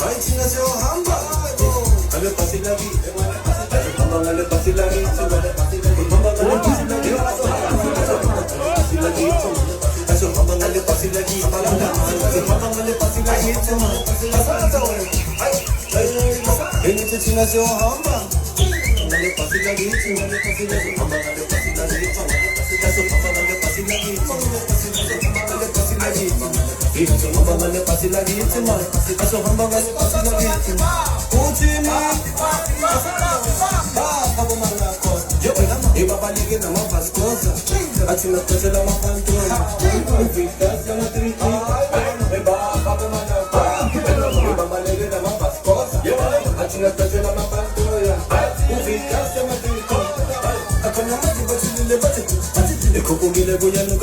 Ay, sinasyo hamba. Ano pa sila dito? Habang ano pa sila dito? Habang ano pa sila dito? Sila dito. Kaso habang ano pa sila dito? Habang ano pa sila dito? Ganito sinasyo hamba. Ano pa sila dito? Habang ano pa sila dito? Kaso habang ano pa sila dito? Kaso habang ano pa sila dito? Kaso habang ano pa sila dito? Kuchini Baka bumalakot Ibabaligin ang mga paskosa At sinata sila mapantuan Vitas na matriti Baka bumalakot Ibabaligin ang mga paskosa At sinata sila mapantuan Vitas na matriti Ako naman di ba sinilibat Ikaw kung gilabo yan ang